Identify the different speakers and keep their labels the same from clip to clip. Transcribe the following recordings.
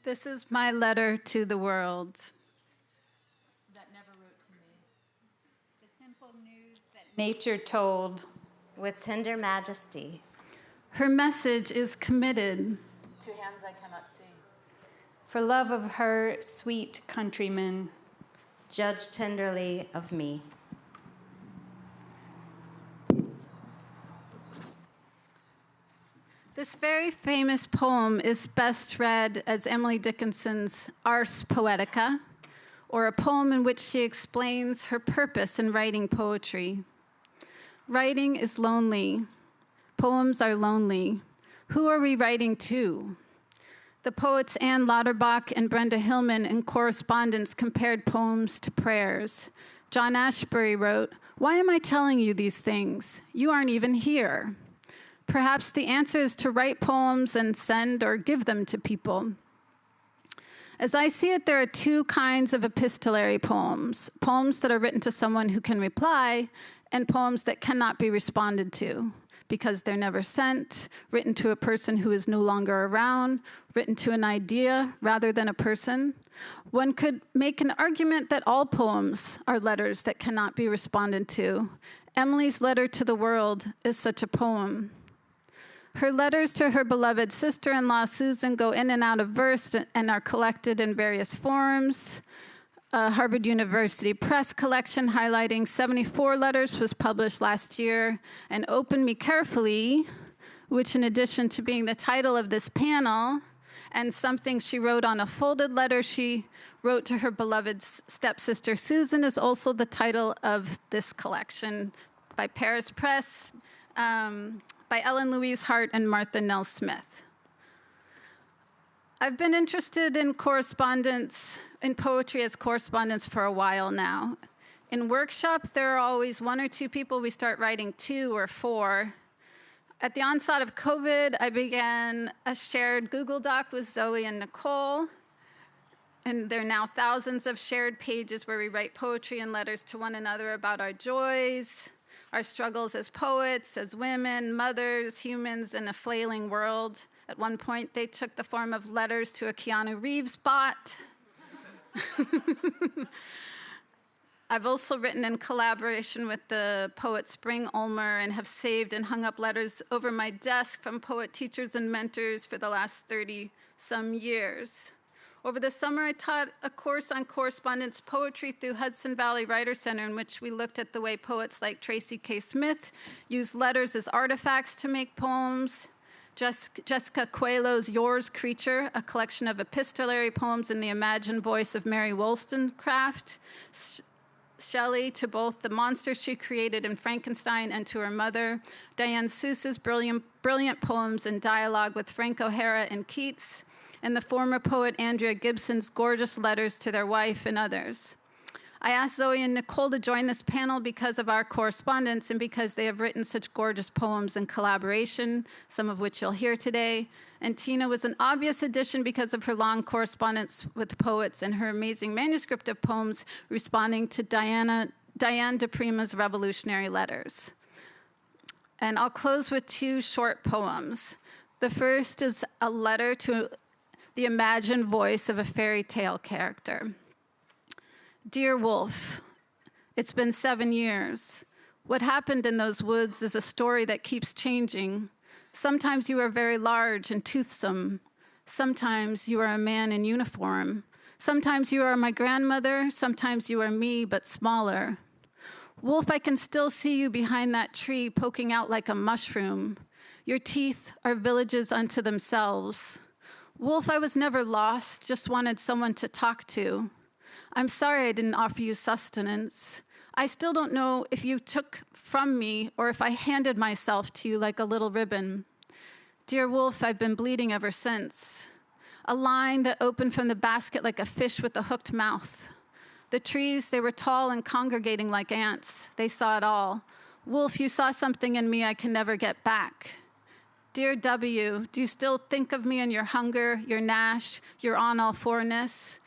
Speaker 1: This is my letter to the world. That never wrote to me. The simple news that nature told.
Speaker 2: With tender majesty.
Speaker 1: Her message is committed.
Speaker 3: To hands I cannot see.
Speaker 1: For love of her sweet countrymen.
Speaker 2: Judge tenderly of me.
Speaker 1: This very famous poem is best read as Emily Dickinson's Ars Poetica, or a poem in which she explains her purpose in writing poetry. Writing is lonely. Poems are lonely. Who are we writing to? The poets Anne Lauterbach and Brenda Hillman in Correspondence compared poems to prayers. John Ashbery wrote, "Why am I telling you these things? You aren't even here." Perhaps the answer is to write poems and send or give them to people. As I see it, there are two kinds of epistolary poems: poems that are written to someone who can reply, and poems that cannot be responded to because they're never sent, written to a person who is no longer around, written to an idea rather than a person. One could make an argument that all poems are letters that cannot be responded to. Emily's letter to the world is such a poem. Her letters to her beloved sister-in-law, Susan, go in and out of verse and are collected in various forms. Harvard University Press collection highlighting 74 letters was published last year, and Open Me Carefully, which in addition to being the title of this panel, and something she wrote on a folded letter she wrote to her beloved stepsister Susan, is also the title of this collection by Paris Press, by Ellen Louise Hart and Martha Nell Smith. I've been interested in correspondence, in poetry as correspondence for a while now. In workshops, there are always one or two people we start writing to or for. At the onset of COVID, I began a shared Google Doc with Zoe and Nicole, and there are now thousands of shared pages where we write poetry and letters to one another about our joys, our struggles as poets, as women, mothers, humans in a flailing world. At one point, they took the form of letters to a Keanu Reeves bot. I've also written in collaboration with the poet Spring Ulmer and have saved and hung up letters over my desk from poet teachers and mentors for the last 30-some years. Over the summer, I taught a course on correspondence poetry through Hudson Valley Writer Center, in which we looked at the way poets like Tracy K. Smith use letters as artifacts to make poems. Jessica Coelho's Yours Creature, a collection of epistolary poems in the imagined voice of Mary Wollstonecraft. Shelley, to both the monster she created in Frankenstein and to her mother. Diane Seuss's brilliant poems in dialogue with Frank O'Hara and Keats. And the former poet Andrea Gibson's gorgeous letters to their wife and others. I asked Zoe and Nicole to join this panel because of our correspondence and because they have written such gorgeous poems in collaboration, some of which you'll hear today. And Tina was an obvious addition because of her long correspondence with poets and her amazing manuscript of poems responding to Diane DePrima's revolutionary letters. And I'll close with two short poems. The first is a letter to the imagined voice of a fairy tale character. Dear Wolf, it's been 7 years. What happened in those woods is a story that keeps changing. Sometimes you are very large and toothsome. Sometimes you are a man in uniform. Sometimes you are my grandmother. Sometimes you are me, but smaller. Wolf, I can still see you behind that tree poking out like a mushroom. Your teeth are villages unto themselves. Wolf, I was never lost, just wanted someone to talk to. I'm sorry I didn't offer you sustenance. I still don't know if you took from me or if I handed myself to you like a little ribbon. Dear Wolf, I've been bleeding ever since. A line that opened from the basket like a fish with a hooked mouth. The trees, they were tall and congregating like ants. They saw it all. Wolf, you saw something in me I can never get back. Dear W, do you still think of me and your hunger, your gnash, your on-all-fourness?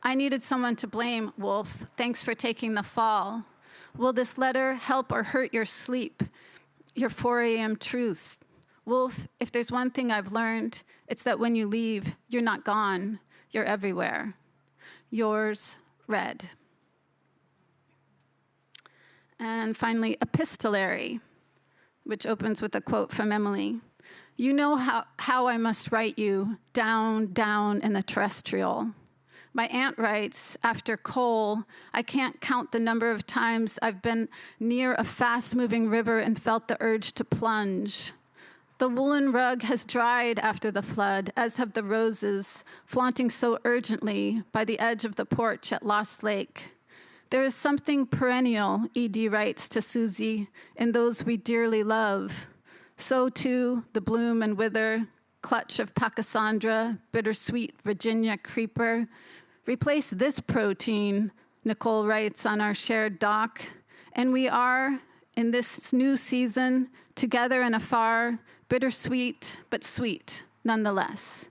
Speaker 1: I needed someone to blame, Wolf. Thanks for taking the fall. Will this letter help or hurt your sleep, your 4 a.m. truth? Wolf, if there's one thing I've learned, it's that when you leave, you're not gone. You're everywhere. Yours, Red. And finally, epistolary, which opens with a quote from Emily. You know how I must write you, down, down in the terrestrial. My aunt writes, after coal, I can't count the number of times I've been near a fast-moving river and felt the urge to plunge. The woolen rug has dried after the flood, as have the roses, flaunting so urgently by the edge of the porch at Lost Lake. There is something perennial, E.D. writes to Susie, in those we dearly love. So, too, the bloom and wither, clutch of Pachysandra, bittersweet Virginia creeper. Replace this protein, Nicole writes on our shared doc, and we are, in this new season, together and afar, bittersweet but sweet nonetheless.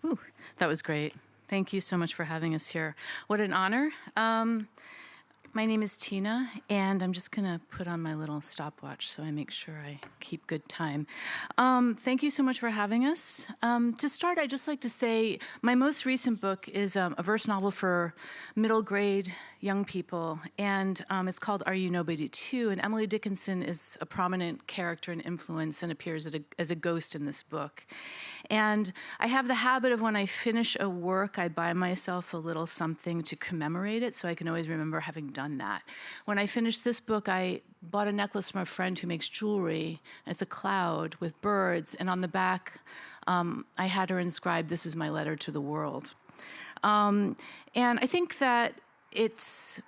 Speaker 4: Ooh, that was great. Thank you so much for having us here. What an honor. My name is Tina, and I'm just going to put on my little stopwatch so I make sure I keep good time. Thank you so much for having us. To start, I'd just like to say my most recent book is a verse novel for middle grade young people, and it's called Are You Nobody Too? And Emily Dickinson is a prominent character and influence and appears as a ghost in this book. And I have the habit of when I finish a work, I buy myself a little something to commemorate it so I can always remember having done that. When I finished this book, I bought a necklace from a friend who makes jewelry, and it's a cloud with birds, and on the back, I had her inscribe, "This is my letter to the world." And I think that it's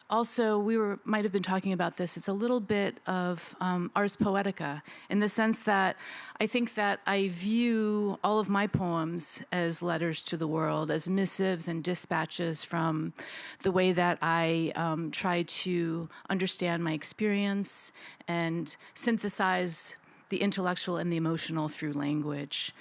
Speaker 4: also, might have been talking about this, it's a little bit of ars poetica, in the sense that I think that I view all of my poems as letters to the world, as missives and dispatches from the way that I try to understand my experience and synthesize the intellectual and the emotional through language.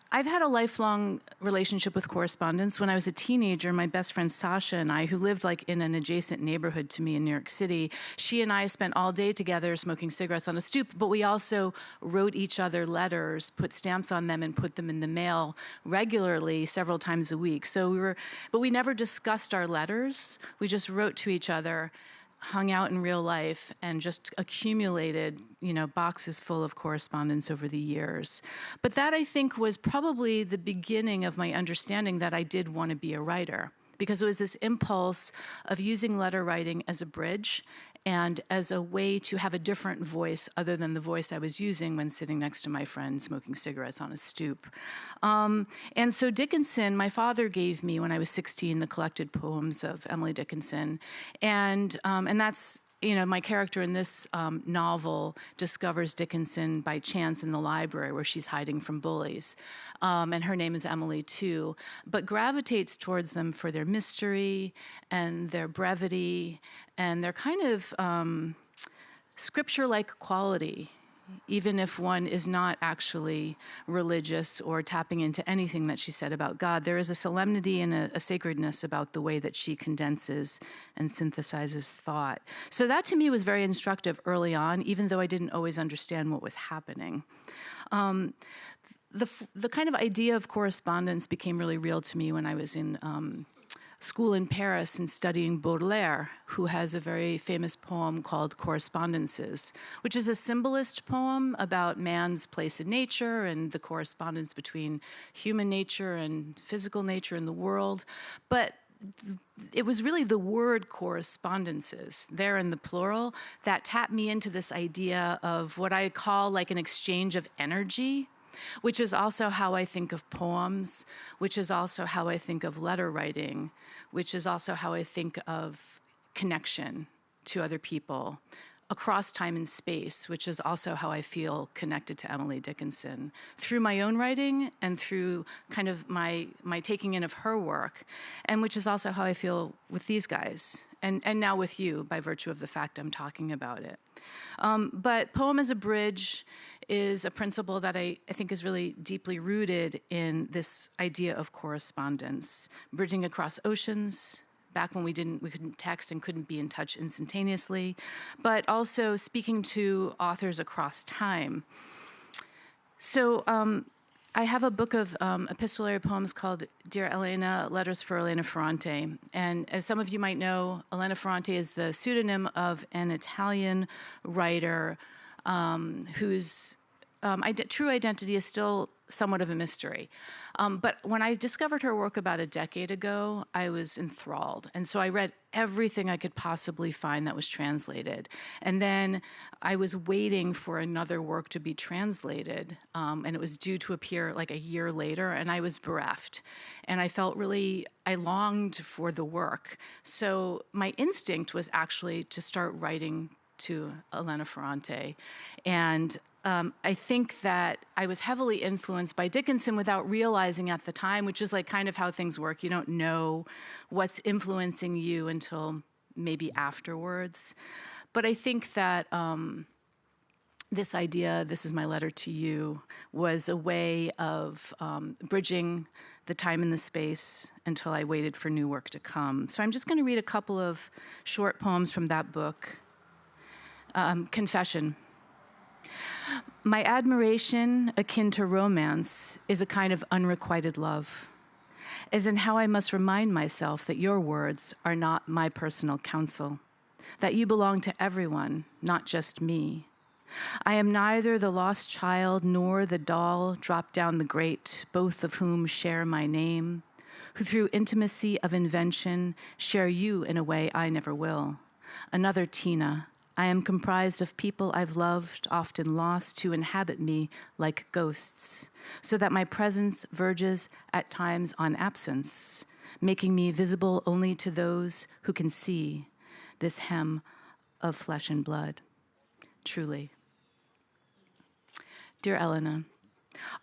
Speaker 4: I've had a lifelong relationship with correspondence. When I was a teenager, my best friend Sasha and I, who lived like in an adjacent neighborhood to me in New York City, she and I spent all day together smoking cigarettes on a stoop, but we also wrote each other letters, put stamps on them, and put them in the mail regularly several times a week. But we never discussed our letters. We just wrote to each other, hung out in real life, and just accumulated, boxes full of correspondence over the years. But that, I think, was probably the beginning of my understanding that I did want to be a writer, because it was this impulse of using letter writing as a bridge and as a way to have a different voice other than the voice I was using when sitting next to my friend smoking cigarettes on a stoop. And so Dickinson, my father gave me, when I was 16, the collected poems of Emily Dickinson. And that's, my character in this novel discovers Dickinson by chance in the library where she's hiding from bullies. And her name is Emily, too, but gravitates towards them for their mystery and their brevity and their kind of scripture-like quality, even if one is not actually religious or tapping into anything that she said about God. There is a solemnity and a sacredness about the way that she condenses and synthesizes thought. So that to me was very instructive early on, even though I didn't always understand what was happening. The kind of idea of correspondence became really real to me when I was in school in Paris and studying Baudelaire, who has a very famous poem called Correspondences, which is a symbolist poem about man's place in nature and the correspondence between human nature and physical nature in the world. But it was really the word correspondences, there in the plural, that tapped me into this idea of what I call like an exchange of energy, which is also how I think of poems, which is also how I think of letter writing, which is also how I think of connection to other people across time and space, which is also how I feel connected to Emily Dickinson through my own writing and through kind of my taking in of her work, and which is also how I feel with these guys, and now with you by virtue of the fact I'm talking about it. But poem as a bridge is a principle that I think is really deeply rooted in this idea of correspondence, bridging across oceans, back when we couldn't text and couldn't be in touch instantaneously, but also speaking to authors across time. So I have a book of epistolary poems called Dear Elena, Letters for Elena Ferrante. And as some of you might know, Elena Ferrante is the pseudonym of an Italian writer whose true identity is still somewhat of a mystery. But when I discovered her work about a decade ago, I was enthralled. And so I read everything I could possibly find that was translated. And then I was waiting for another work to be translated, and it was due to appear like a year later, and I was bereft. And I longed for the work. So my instinct was actually to start writing to Elena Ferrante. And I think that I was heavily influenced by Dickinson without realizing at the time, which is like kind of how things work. You don't know what's influencing you until maybe afterwards. But I think that this idea, this is my letter to you, was a way of bridging the time and the space until I waited for new work to come. So I'm just going to read a couple of short poems from that book. Confession. My admiration, akin to romance, is a kind of unrequited love, as in how I must remind myself that your words are not my personal counsel, that you belong to everyone, not just me. I am neither the lost child nor the doll dropped down the grate, both of whom share my name, who through intimacy of invention share you in a way I never will. Another Tina. I am comprised of people I've loved, often lost, to inhabit me like ghosts, so that my presence verges at times on absence, making me visible only to those who can see this hem of flesh and blood. Truly. Dear Elena,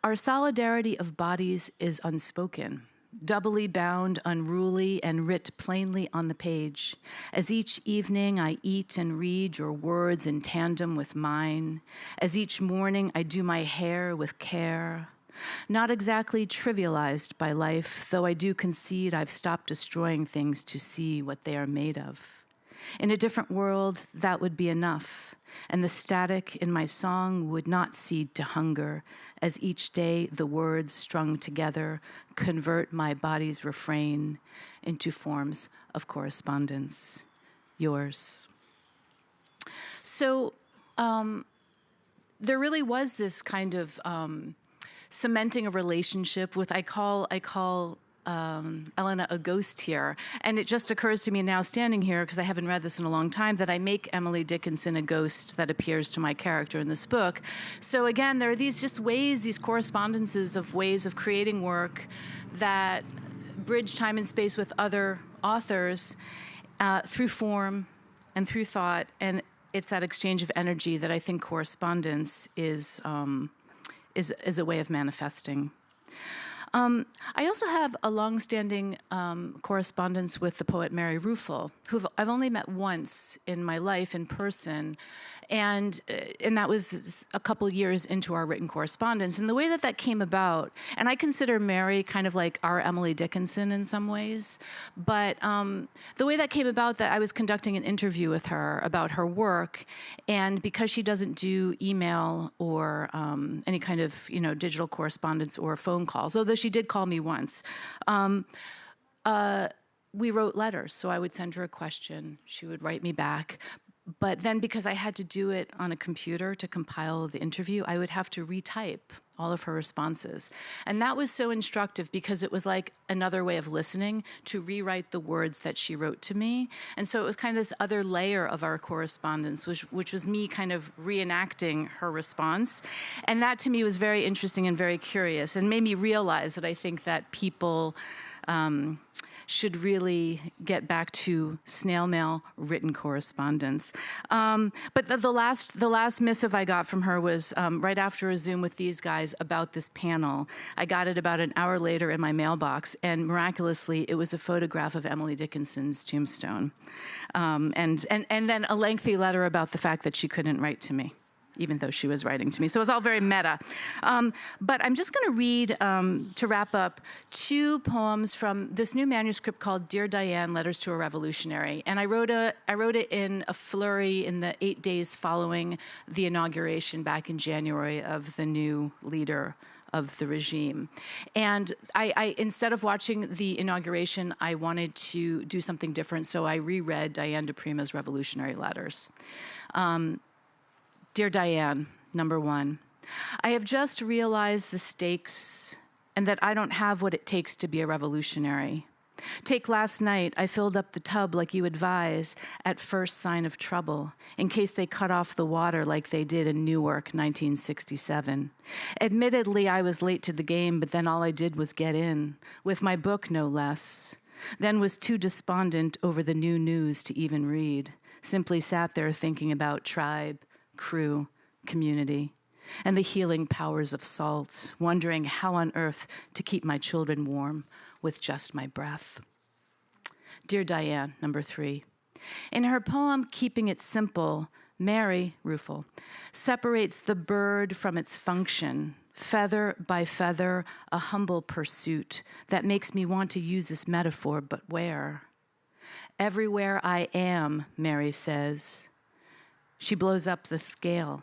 Speaker 4: our solidarity of bodies is unspoken, doubly bound, unruly, and writ plainly on the page. As each evening I eat and read your words in tandem with mine, as each morning I do my hair with care, not exactly trivialized by life, though I do concede I've stopped destroying things to see what they are made of. In a different world, that would be enough, and the static in my song would not cede to hunger, as each day the words strung together convert my body's refrain into forms of correspondence. Yours. So there really was this kind of cementing a relationship with, I call Elena a ghost here. And it just occurs to me now standing here, because I haven't read this in a long time, that I make Emily Dickinson a ghost that appears to my character in this book. So again, there are these just ways, these correspondences of ways of creating work that bridge time and space with other authors through form and through thought. And it's that exchange of energy that I think correspondence is a way of manifesting. I also have a long-standing correspondence with the poet Mary Ruefle, who I've only met once in my life in person, and that was a couple years into our written correspondence. And the way that came about, and I consider Mary kind of like our Emily Dickinson in some ways, but the way that came about, that I was conducting an interview with her about her work, and because she doesn't do email or any kind of digital correspondence or phone calls, although she did call me once, we wrote letters. So I would send her a question, she would write me back. But then because I had to do it on a computer to compile the interview, I would have to retype all of her responses. And that was so instructive, because it was like another way of listening, to rewrite the words that she wrote to me. And so it was kind of this other layer of our correspondence, which was me kind of reenacting her response. And that to me was very interesting and very curious, and made me realize that I think that people should really get back to snail mail written correspondence. But the last missive I got from her was right after a Zoom with these guys about this panel. I got it about an hour later in my mailbox, and miraculously, it was a photograph of Emily Dickinson's tombstone. And then a lengthy letter about the fact that she couldn't write to me. even though she was writing to me. So it's all very meta. But I'm just going to read, to wrap up, 2 poems from this new manuscript called Dear Diane, Letters to a Revolutionary. And I wrote it in a flurry in the 8 days following the inauguration back in January of the new leader of the regime. And I instead of watching the inauguration, I wanted to do something different, so I reread Diane de Prima's Revolutionary Letters. Dear Diane, number 1, I have just realized the stakes and that I don't have what it takes to be a revolutionary. Take last night, I filled up the tub like you advise at first sign of trouble, in case they cut off the water like they did in Newark, 1967. Admittedly, I was late to the game, but then all I did was get in, with my book no less. Then was too despondent over the new news to even read. Simply sat there thinking about tribe, crew, community, and the healing powers of salt, wondering how on earth to keep my children warm with just my breath. Dear Diane, number 3. In her poem, Keeping It Simple, Mary Ruffel separates the bird from its function, feather by feather, a humble pursuit that makes me want to use this metaphor, but where? Everywhere I am, Mary says. She blows up the scale.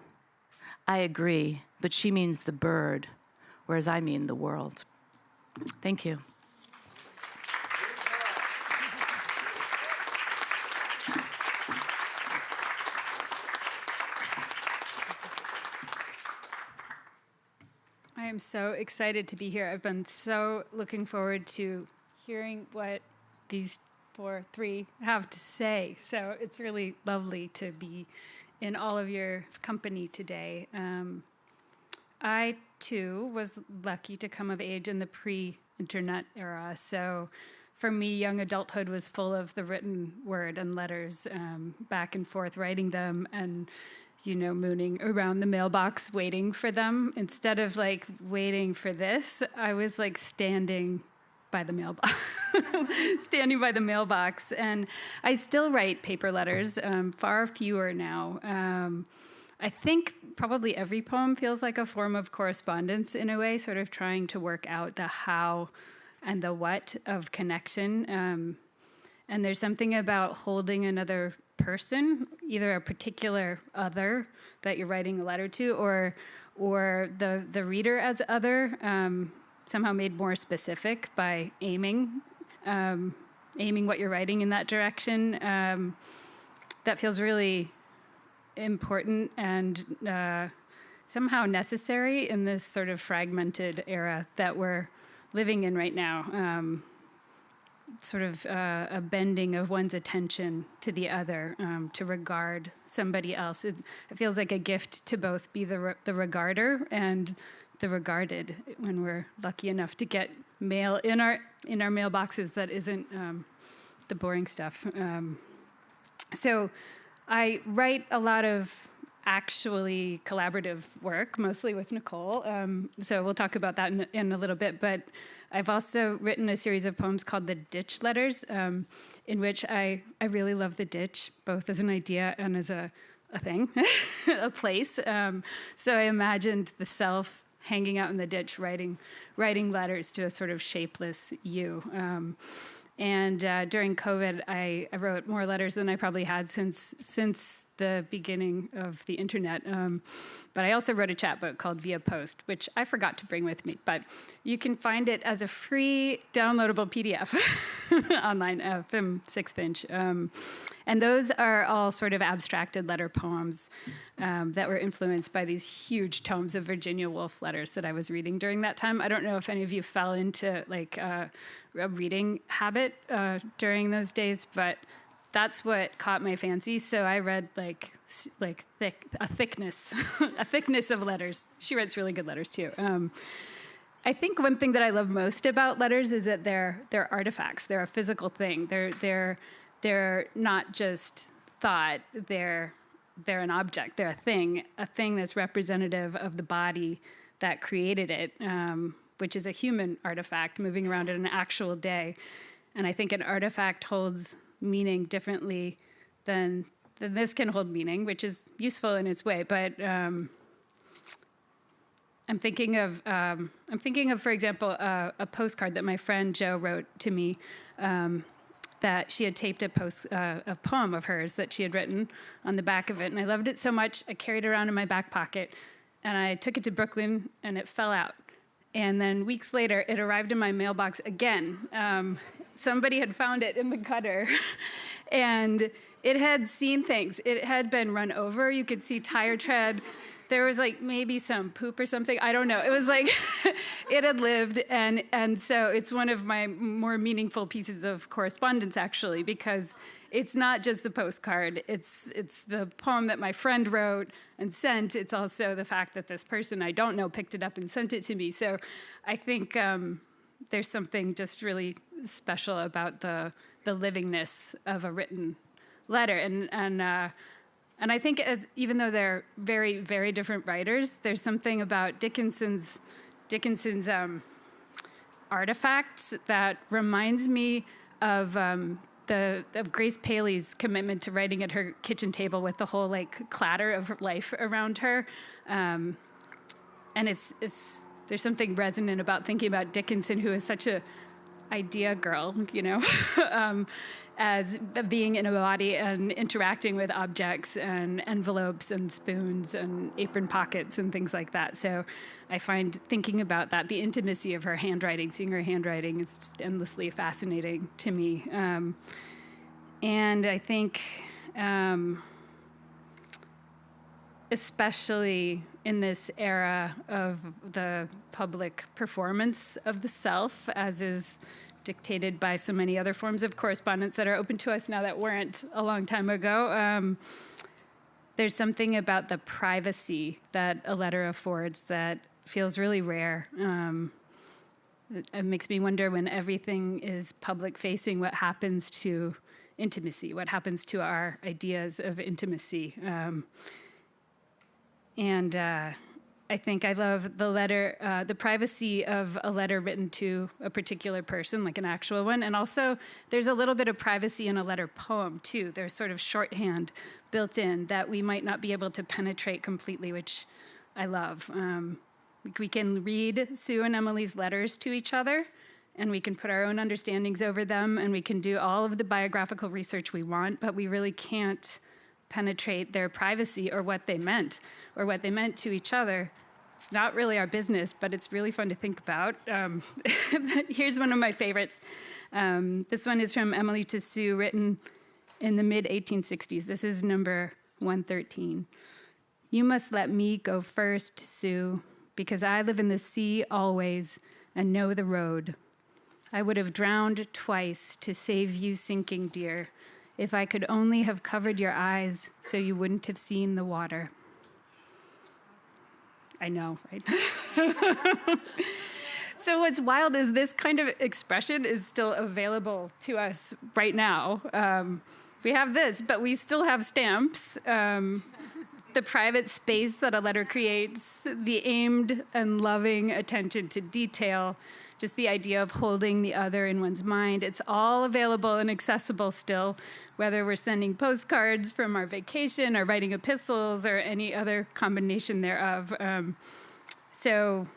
Speaker 4: I agree, but she means the bird, whereas I mean the world. Thank you.
Speaker 5: I am so excited to be here. I've been so looking forward to hearing what these 3 have to say. So it's really lovely to be in all of your company today. I, too, was lucky to come of age in the pre-internet era. So for me, young adulthood was full of the written word and letters, back and forth, writing them and, mooning around the mailbox, waiting for them. Instead of waiting for this, I was standing by the mailbox, And I still write paper letters, far fewer now. I think probably every poem feels like a form of correspondence in a way, sort of trying to work out the how and the what of connection. And there's something about holding another person, either a particular other that you're writing a letter to, or the reader as other, somehow made more specific by aiming what you're writing in that direction. That feels really important and somehow necessary in this sort of fragmented era that we're living in right now. Sort of a bending of one's attention to the other, to regard somebody else. It feels like a gift to both be the regarder and the regarded when we're lucky enough to get mail in our mailboxes that isn't the boring stuff. So I write a lot of actually collaborative work, mostly with Nicole. So we'll talk about that in a little bit. But I've also written a series of poems called the Ditch Letters, in which I really love the ditch, both as an idea and as a thing, a place. So I imagined the self hanging out in the ditch, writing letters to a sort of shapeless you. And during COVID, I wrote more letters than I probably had since the beginning of the internet. But I also wrote a chapbook called Via Post, which I forgot to bring with me. But you can find it as a free downloadable PDF online from 6-inch. And those are all sort of abstracted letter poems that were influenced by these huge tomes of Virginia Woolf letters that I was reading during that time. I don't know if any of you fell into a reading habit during those days, but that's what caught my fancy. So I read a thickness of letters. She writes really good letters too. I think one thing that I love most about letters is that they're artifacts. They're a physical thing. They're not just thought. They're an object. They're a thing that's representative of the body that created it, which is a human artifact moving around in an actual day. And I think an artifact holds meaning differently than then this can hold meaning, which is useful in its way. But I'm thinking of, for example, a postcard that my friend Jo wrote to me, that she had taped a poem of hers that she had written on the back of it. And I loved it so much, I carried it around in my back pocket. And I took it to Brooklyn, and it fell out. And then weeks later, it arrived in my mailbox again. Somebody had found it in the gutter. And it had seen things. It had been run over. You could see tire tread. There was like maybe some poop or something. I don't know. It was like it had lived. And so it's one of my more meaningful pieces of correspondence, actually, because it's not just the postcard. It's the poem that my friend wrote and sent. It's also the fact that this person I don't know picked it up and sent it to me. So I think there's something just really special about the livingness of a written letter. And I think even though they're very, very different writers, there's something about Dickinson's artifacts that reminds me of Grace Paley's commitment to writing at her kitchen table with the whole like clatter of her life around her. And there's something resonant about thinking about Dickinson, who is such a idea girl, as being in a body and interacting with objects and envelopes and spoons and apron pockets and things like that. So I find thinking about that, the intimacy of her handwriting, seeing her handwriting, is just endlessly fascinating to me. And I think, especially in this era of the public performance of the self, as is dictated by so many other forms of correspondence that are open to us now that weren't a long time ago, there's something about the privacy that a letter affords that feels really rare. It makes me wonder, when everything is public-facing, what happens to intimacy, what happens to our ideas of intimacy. I think I love the letter, the privacy of a letter written to a particular person, like an actual one. And also, there's a little bit of privacy in a letter poem, too. There's sort of shorthand built in that we might not be able to penetrate completely, which I love. We can read Sue and Emily's letters to each other, and we can put our own understandings over them, and we can do all of the biographical research we want, but we really can't penetrate their privacy or what they meant to each other. It's not really our business, but it's really fun to think about. Here's one of my favorites. This one is from Emily to Sue, written in the mid-1860s. This is number 113. You must let me go first, Sue, because I live in the sea always and know the road. I would have drowned twice to save you sinking, dear, if I could only have covered your eyes so you wouldn't have seen the water. I know, right? So what's wild is this kind of expression is still available to us right now. We have this, but we still have stamps. The private space that a letter creates, the aimed and loving attention to detail, just the idea of holding the other in one's mind. It's all available and accessible still, whether we're sending postcards from our vacation or writing epistles or any other combination thereof. Actual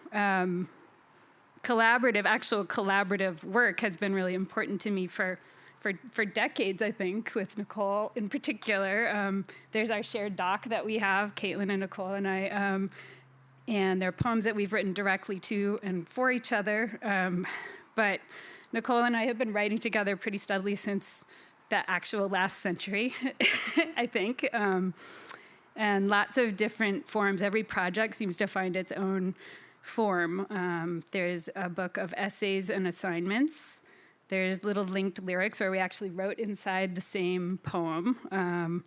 Speaker 5: collaborative work has been really important to me for decades, I think, with Nicole in particular. There's our shared doc that we have, Caitlin and Nicole and I, and they're poems that we've written directly to and for each other. But Nicole and I have been writing together pretty steadily since the actual last century, I think. And lots of different forms. Every project seems to find its own form. There's a book of essays and assignments. There's little linked lyrics where we actually wrote inside the same poem.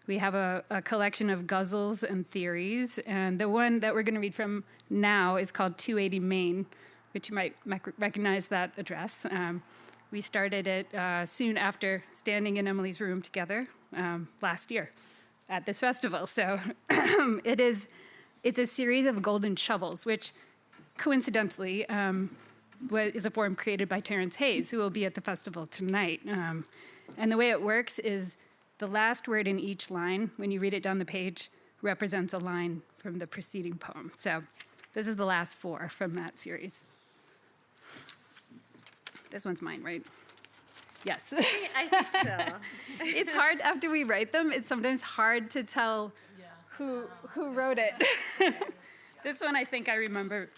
Speaker 5: We have a collection of guzzles and theories, and the one that we're going to read from now is called 280 Main, which you might recognize that address. We started it soon after standing in Emily's room together last year at this festival. So it's a series of golden shovels, which coincidentally is a form created by Terrence Hayes, who will be at the festival tonight. And the way it works is The last word in each line, when you read it down the page, represents a line from the preceding poem. So this is the last 4 from that series. This one's mine, right? Yes.
Speaker 2: I think so.
Speaker 5: It's hard after we write them. It's sometimes hard to tell who wrote it. This one I think I remember.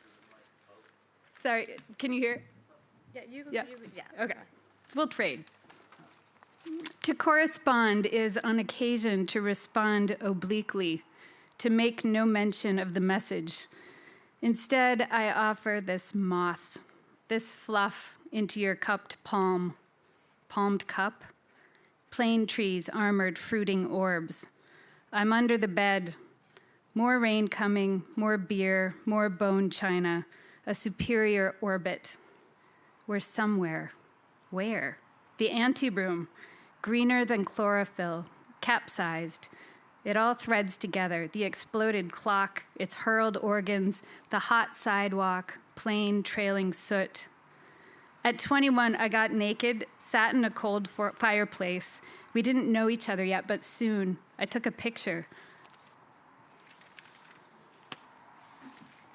Speaker 5: Sorry, can you hear? Yeah. Okay. We'll trade. To correspond is on occasion to respond obliquely, to make no mention of the message. Instead, I offer this moth, this fluff into your palmed cup, plane trees, armored fruiting orbs. I'm under the bed, more rain coming, more beer, more bone china, a superior orbit. We're somewhere. Where? The anteroom, greener than chlorophyll, capsized. It all threads together, the exploded clock, its hurled organs, the hot sidewalk, plain trailing soot. At 21, I got naked, sat in a cold fireplace. We didn't know each other yet, but soon I took a picture.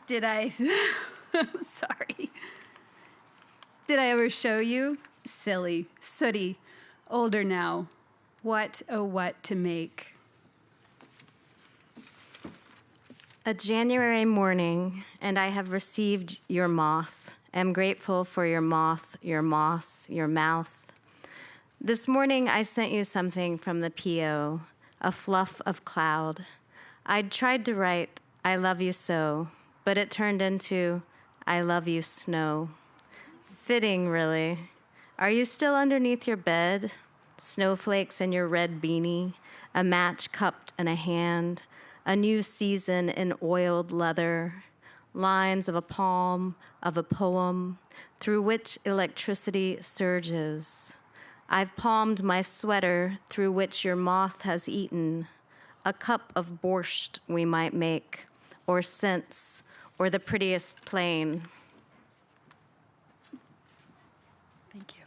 Speaker 5: Did I? Sorry. Did I ever show you? Silly, sooty, older now. What, oh, what to make?
Speaker 2: A January morning, and I have received your moth. Am grateful for your moth, your moss, your mouth. This morning I sent you something from the PO, a fluff of cloud. I'd tried to write, I love you so, but it turned into, I love you snow. Fitting, really. Are you still underneath your bed? Snowflakes in your red beanie, a match cupped in a hand, a new season in oiled leather, lines of a poem, of a poem, through which electricity surges. I've palmed my sweater through which your moth has eaten, a cup of borscht we might make, or scents, or the prettiest plain.
Speaker 5: Thank you.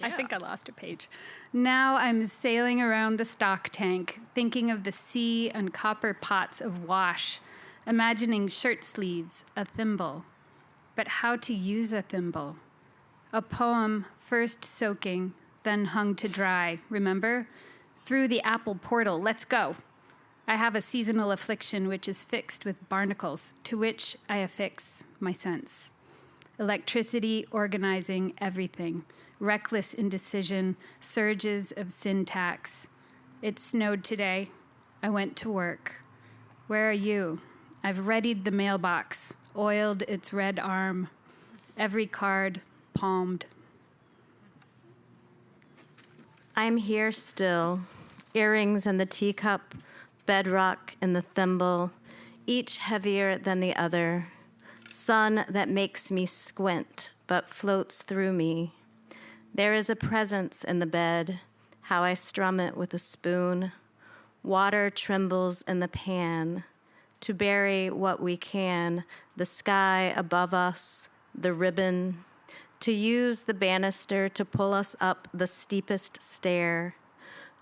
Speaker 5: I think I lost a page. Now I'm sailing around the stock tank, thinking of the sea and copper pots of wash, imagining shirt sleeves, a thimble. But how to use a thimble? A poem, first soaking, then hung to dry, remember? Through the apple portal, let's go. I have a seasonal affliction which is fixed with barnacles, to which I affix my sense. Electricity organizing everything, reckless indecision, surges of syntax. It snowed today. I went to work. Where are you? I've readied the mailbox, oiled its red arm, every card palmed.
Speaker 2: I'm here still, earrings in the teacup, bedrock in the thimble, each heavier than the other. Sun that makes me squint but floats through me. There is a presence in the bed, how I strum it with a spoon. Water trembles in the pan, to bury what we can, the sky above us, the ribbon, to use the banister to pull us up the steepest stair,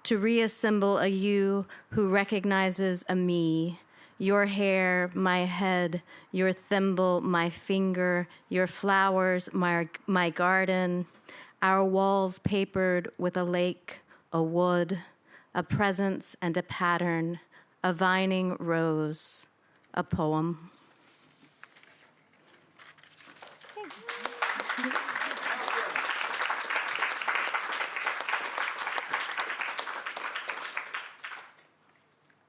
Speaker 2: to reassemble a you who recognizes a me, your hair, my head, your thimble, my finger, your flowers, my garden, our walls papered with a lake, a wood, a presence and a pattern, a vining rose, a poem.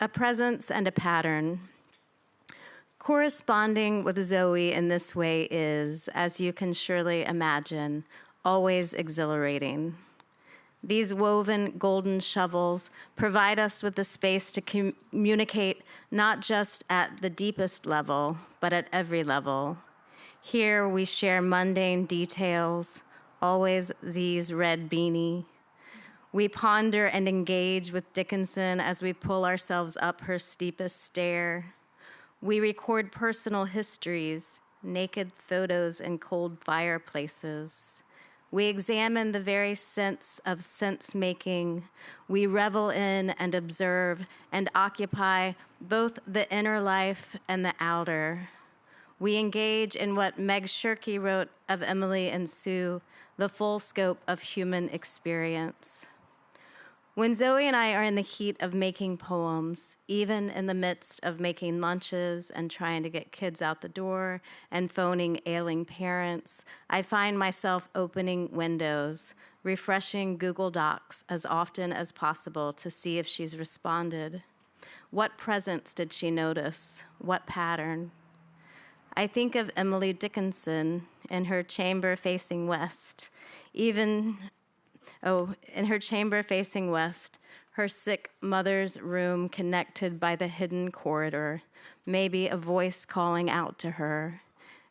Speaker 2: A presence and a pattern. Corresponding with Zoe in this way is, as you can surely imagine, always exhilarating. These woven golden shovels provide us with the space to communicate not just at the deepest level, but at every level. Here we share mundane details, always Z's red beanie. We ponder and engage with Dickinson as we pull ourselves up her steepest stair. We record personal histories, naked photos in cold fireplaces. We examine the very sense of sense-making. We revel in and observe and occupy both the inner life and the outer. We engage in what Meg Shirky wrote of Emily and Sue, the full scope of human experience. When Zoe and I are in the heat of making poems, even in the midst of making lunches and trying to get kids out the door and phoning ailing parents, I find myself opening windows, refreshing Google Docs as often as possible to see if she's responded. What presence did she notice? What pattern? I think of Emily Dickinson in her chamber facing west, in her chamber facing west, her sick mother's room connected by the hidden corridor, maybe a voice calling out to her.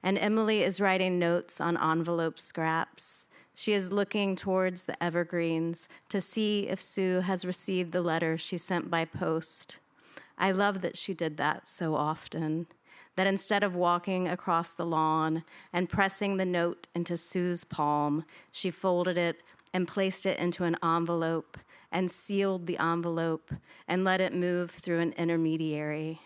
Speaker 2: And Emily is writing notes on envelope scraps. She is looking towards the evergreens to see if Sue has received the letter she sent by post. I love that she did that so often, that instead of walking across the lawn and pressing the note into Sue's palm, she folded it and placed it into an envelope and sealed the envelope and let it move through an intermediary.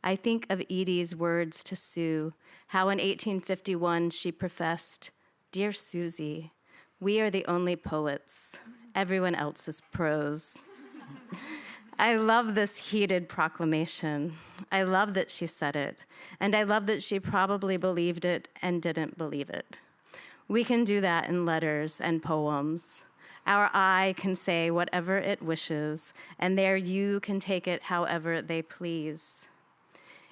Speaker 2: I think of Edie's words to Sue, how in 1851 she professed, "Dear Susie, we are the only poets. Everyone else is prose." I love this heated proclamation. I love that she said it, and I love that she probably believed it and didn't believe it. We can do that in letters and poems. Our I can say whatever it wishes, and their you can take it however they please.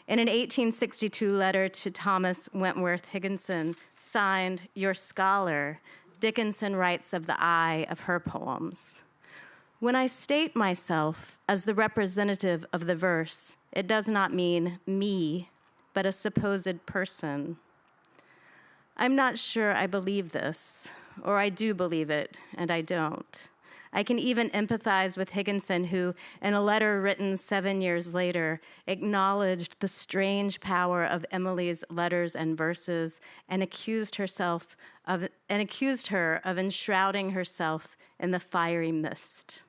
Speaker 2: In an 1862 letter to Thomas Wentworth Higginson, signed "Your Scholar," Dickinson writes of the I of her poems. When I state myself as the representative of the verse, it does not mean me, but a supposed person. I'm not sure I believe this, or I do believe it, and I don't. I can even empathize with Higginson, who, in a letter written 7 years later, acknowledged the strange power of Emily's letters and verses and accused her of enshrouding herself in the fiery mist.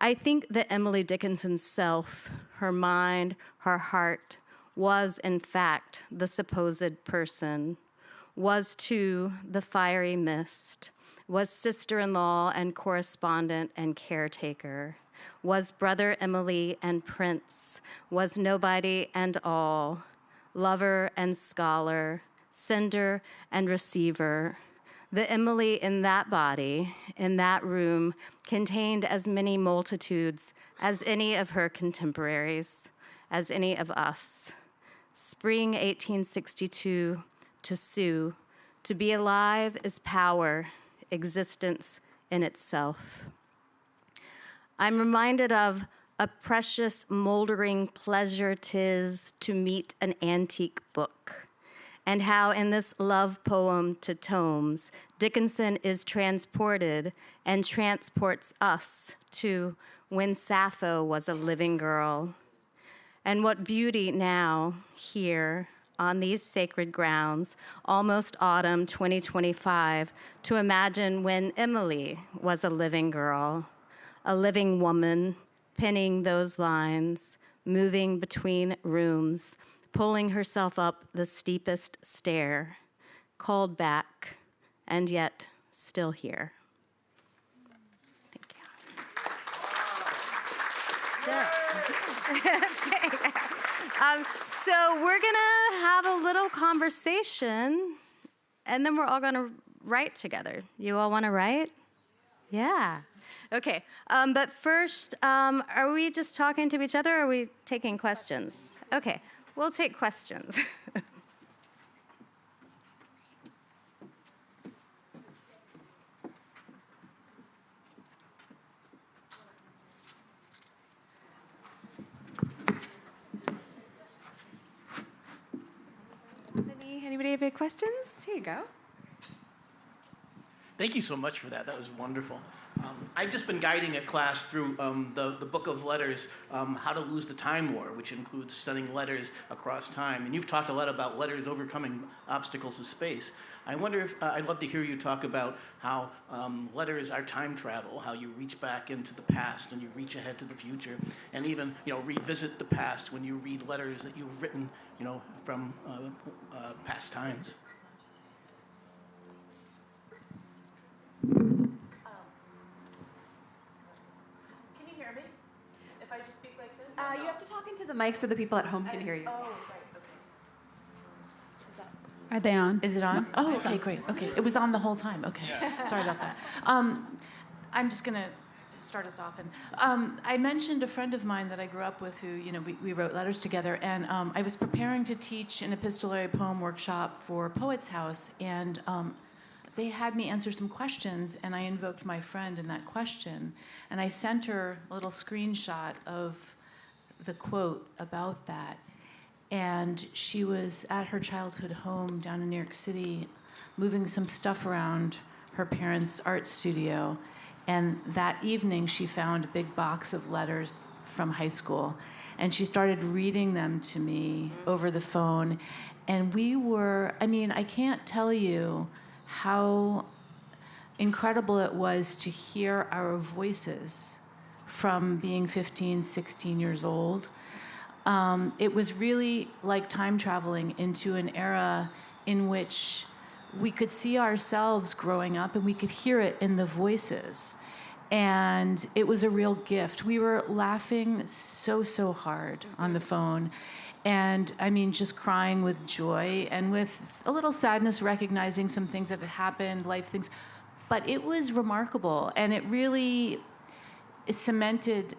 Speaker 2: I think that Emily Dickinson's self, her mind, her heart, was in fact the supposed person, was too the fiery mist, was sister-in-law and correspondent and caretaker, was brother Emily and prince, was nobody and all, lover and scholar, sender and receiver. The Emily in that body, in that room, contained as many multitudes as any of her contemporaries, as any of us. Spring 1862, to Sue, to be alive is power, existence in itself. I'm reminded of a precious moldering pleasure 'tis to meet an antique book, and how in this love poem to tomes, Dickinson is transported and transports us to when Sappho was a living girl. And what beauty now, here, on these sacred grounds, almost autumn 2025, to imagine when Emily was a living girl, a living woman, penning those lines, moving between rooms, pulling herself up the steepest stair, called back, and yet still here. Thank you. So we're gonna have a little conversation, and then we're all gonna write together. You all wanna write? Yeah. Okay, but first, are we just talking to each other, or are we taking questions? Okay, we'll take questions.
Speaker 6: Anybody have any questions? Here you go.
Speaker 7: Thank you so much for that. That was wonderful.
Speaker 6: I've just been guiding a class through the book of letters, How to Lose the Time War, which includes sending letters across time. And you've talked a lot about letters overcoming obstacles of space. I wonder if, I'd love to hear you talk about how letters are time travel, how you reach back into the past and you reach ahead to the future, and even, revisit the past when you read letters that you've written, from past times.
Speaker 3: Can you hear me? If I just speak like this?
Speaker 7: You have to talk into the mic so the people at home can hear you.
Speaker 3: Oh, right, okay.
Speaker 5: Are they on?
Speaker 4: Is it on? Oh, okay, great. Okay, it was on the whole time. Okay, sorry about that. I'm just gonna start us off. And I mentioned a friend of mine that I grew up with who, we wrote letters together. And I was preparing to teach an epistolary poem workshop for Poets House, and they had me answer some questions, and I invoked my friend in that question, and I sent her a little screenshot of the quote about that. And she was at her childhood home down in New York City, moving some stuff around her parents' art studio. And that evening, she found a big box of letters from high school. And she started reading them to me over the phone. And I can't tell you how incredible it was to hear our voices from being 15, 16 years old. It was really like time traveling into an era in which we could see ourselves growing up and we could hear it in the voices. And it was a real gift. We were laughing so hard on the phone. And just crying with joy and with a little sadness, recognizing some things that had happened, life things. But it was remarkable. And it really cemented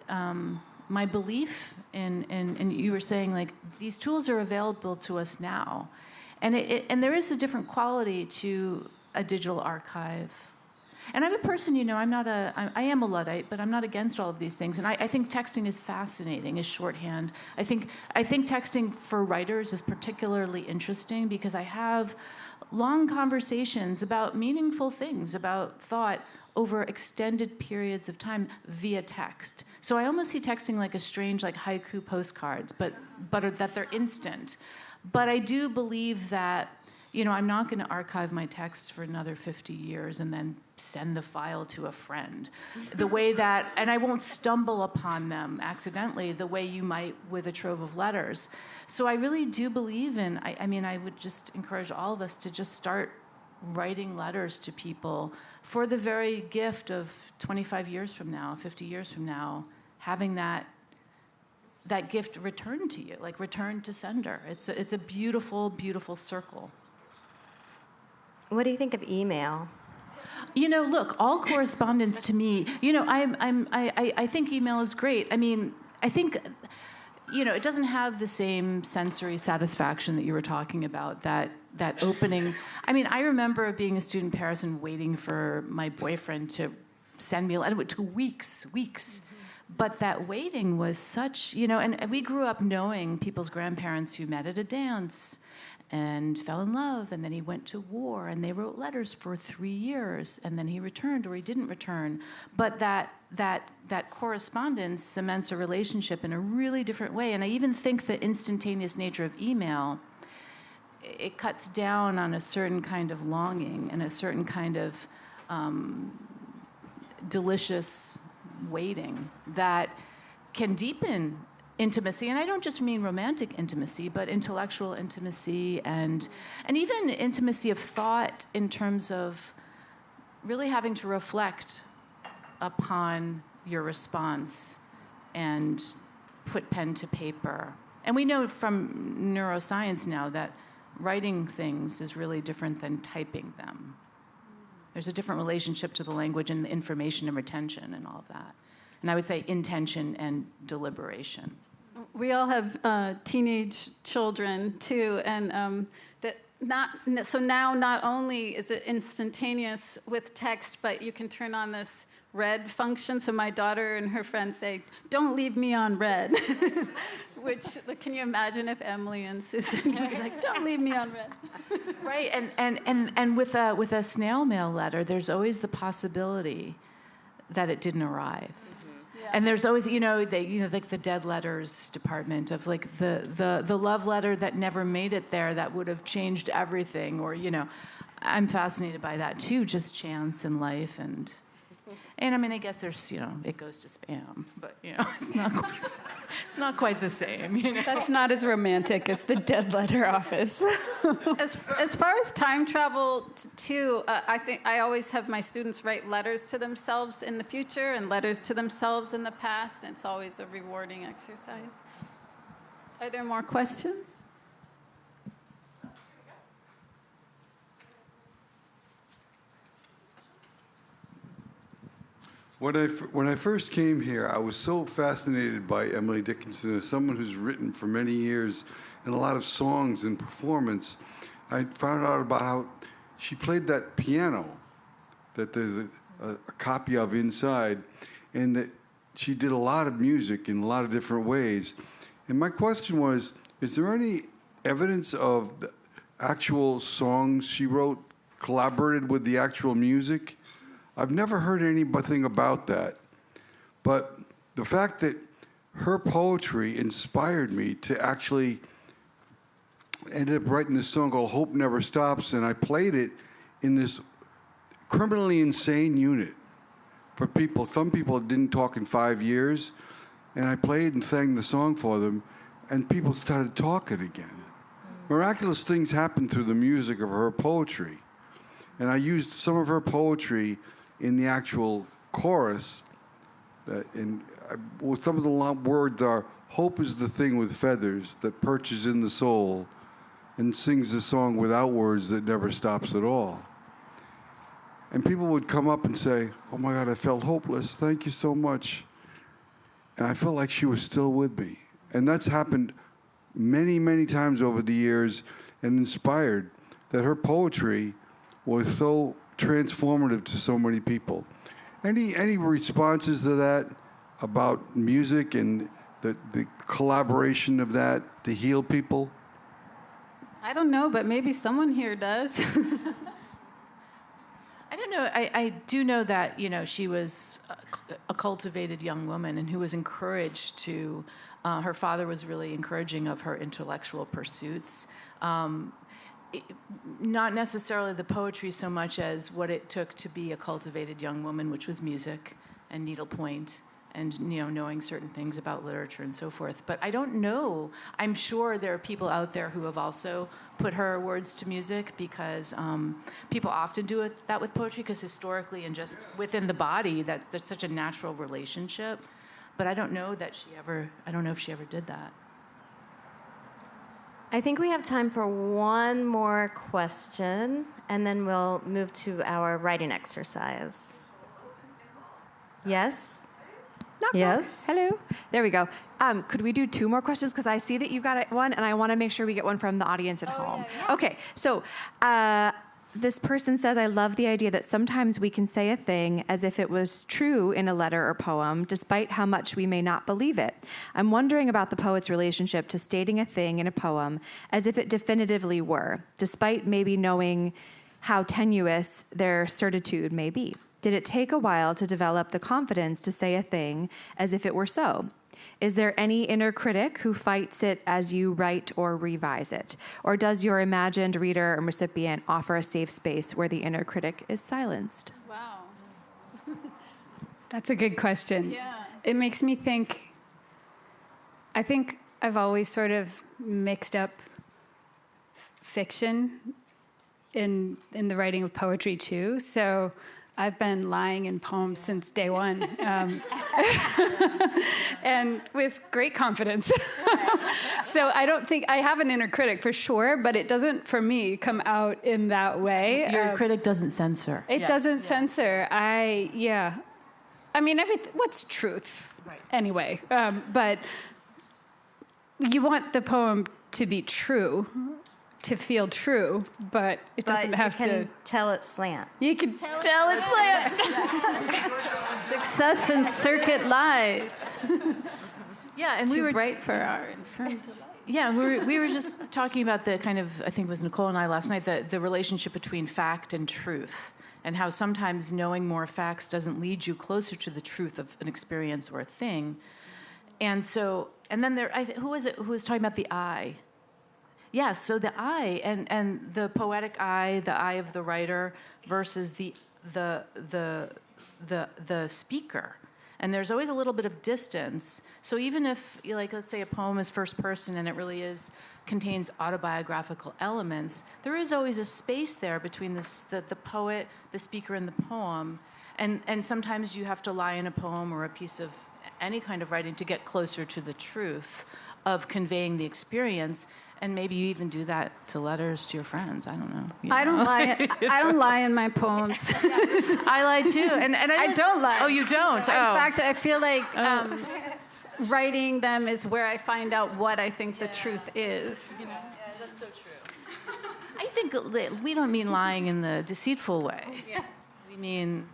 Speaker 4: my belief in you were saying, like, these tools are available to us now. And there is a different quality to a digital archive. And I'm a person, I am a Luddite, but I'm not against all of these things. And I think texting is fascinating, is shorthand. I think texting for writers is particularly interesting because I have long conversations about meaningful things, about thought over extended periods of time via text. So I almost see texting like a strange, like haiku postcards, but that they're instant. But I do believe that, I'm not going to archive my texts for another 50 years and then send the file to a friend. The way that, and I won't stumble upon them accidentally the way you might with a trove of letters. So I really do believe in, I would just encourage all of us to just start writing letters to people for the very gift of 25 years from now, 50 years from now, having that gift returned to you, like returned to sender. It's a beautiful, beautiful circle.
Speaker 2: What do you think of email?
Speaker 4: Look, all correspondence to me, I think email is great. I think, it doesn't have the same sensory satisfaction that you were talking about, that opening. I remember being a student in Paris and waiting for my boyfriend to send me a letter. It took weeks. But that waiting was such, and we grew up knowing people's grandparents who met at a dance and fell in love, and then he went to war, and they wrote letters for 3 years, and then he returned or he didn't return. But that correspondence cements a relationship in a really different way. And I even think the instantaneous nature of email, it cuts down on a certain kind of longing and a certain kind of delicious waiting that can deepen intimacy. And I don't just mean romantic intimacy, but intellectual intimacy and even intimacy of thought in terms of really having to reflect upon your response and put pen to paper. And we know from neuroscience now that writing things is really different than typing them. There's a different relationship to the language and the information and retention and all of that. And I would say intention and deliberation.
Speaker 1: We all have teenage children too, and so now not only is it instantaneous with text, but you can turn on this read function. So my daughter and her friends say, "Don't leave me on read," which can you imagine if Emily and Susan would be like, "Don't leave me on read."
Speaker 4: Right, and with a snail mail letter, there's always the possibility that it didn't arrive. And there's always, like the dead letters department of like the love letter that never made it there that would have changed everything, or, I'm fascinated by that too, just chance in life. And I mean, I guess there's, it goes to spam, but, it's not quite the same,
Speaker 5: That's not as romantic as the dead letter office.
Speaker 1: As far as time travel, too, I think I always have my students write letters to themselves in the future and letters to themselves in the past. And it's always a rewarding exercise. Are there more questions?
Speaker 8: When I first came here, I was so fascinated by Emily Dickinson as someone who's written for many years and a lot of songs and performance. I found out about how she played that piano that there's a copy of inside, and that she did a lot of music in a lot of different ways. And my question was, is there any evidence of the actual songs she wrote collaborated with the actual music? I've never heard anything about that. But the fact that her poetry inspired me to actually ended up writing this song called Hope Never Stops, and I played it in this criminally insane unit for people. Some people didn't talk in 5 years, and I played and sang the song for them, and people started talking again. Miraculous things happened through the music of her poetry. And I used some of her poetry in the actual chorus, some of the words are, hope is the thing with feathers that perches in the soul and sings a song without words that never stops at all. And people would come up and say, oh my God, I felt hopeless, thank you so much. And I felt like she was still with me. And that's happened many, many times over the years, and inspired that her poetry was so transformative to so many people. Any responses to that about music and the collaboration of that to heal people?
Speaker 1: I don't know, but maybe someone here does.
Speaker 4: I don't know. I do know that, she was a cultivated young woman and who was encouraged to, her father was really encouraging of her intellectual pursuits. Not necessarily the poetry so much as what it took to be a cultivated young woman, which was music and needlepoint and knowing certain things about literature and so forth. But I don't know. I'm sure there are people out there who have also put her words to music, because people often do that with poetry, because historically and just within the body, that there's such a natural relationship. But I don't know if she ever did that.
Speaker 2: I think we have time for one more question, and then we'll move to our writing exercise. Yes?
Speaker 7: Knock,
Speaker 2: Yes?
Speaker 7: knock. Hello. There we go. Could we do 2 more questions? Because I see that you've got one, and I want to make sure we get one from the audience at home. Yeah. Okay. So this person says, I love the idea that sometimes we can say a thing as if it was true in a letter or poem, despite how much we may not believe it. I'm wondering about the poet's relationship to stating a thing in a poem as if it definitively were, despite maybe knowing how tenuous their certitude may be. Did it take a while to develop the confidence to say a thing as if it were so? Is there any inner critic who fights it as you write or revise it? Or does your imagined reader or recipient offer a safe space where the inner critic is silenced?
Speaker 1: Wow.
Speaker 5: That's a good question.
Speaker 1: Yeah.
Speaker 5: It makes me think, I think I've always sort of mixed up fiction in the writing of poetry too. So I've been lying in poems since day one, and with great confidence. So I don't think I have an inner critic for sure, but it doesn't, for me, come out in that way.
Speaker 4: Your critic doesn't censor.
Speaker 5: It doesn't censor. I mean, what's truth?
Speaker 4: Right.
Speaker 5: Anyway, but you want the poem to be true, to feel true, but it doesn't have to.
Speaker 2: You can tell it slant.
Speaker 5: You can tell it slant.
Speaker 1: Success in circuit lies.
Speaker 4: Yeah, and
Speaker 1: Too
Speaker 4: we were
Speaker 1: bright for our infirm delight.
Speaker 4: Yeah, we were just talking about the kind of, I think it was Nicole and I last night, the relationship between fact and truth. and how sometimes knowing more facts doesn't lead you closer to the truth of an experience or a thing. And so, and then who was it who was talking about the I? Yeah, so the I and the poetic I, the I of the writer versus the speaker. And there's always a little bit of distance. So even if, like, let's say a poem is first person and it really contains autobiographical elements, there is always a space there between the poet, the speaker, and the poem. And sometimes you have to lie in a poem or a piece of any kind of writing to get closer to the truth of conveying the experience. And maybe you even do that to letters to your friends. I don't know.
Speaker 1: I don't lie. I don't lie in my poems.
Speaker 4: I lie too, and
Speaker 1: I don't lie.
Speaker 4: Oh, you don't.
Speaker 1: In fact, I feel like writing them is where I find out what I think the truth is.
Speaker 4: Yeah, that's so true. I think we don't mean lying in the deceitful way.
Speaker 1: Yeah.
Speaker 4: We mean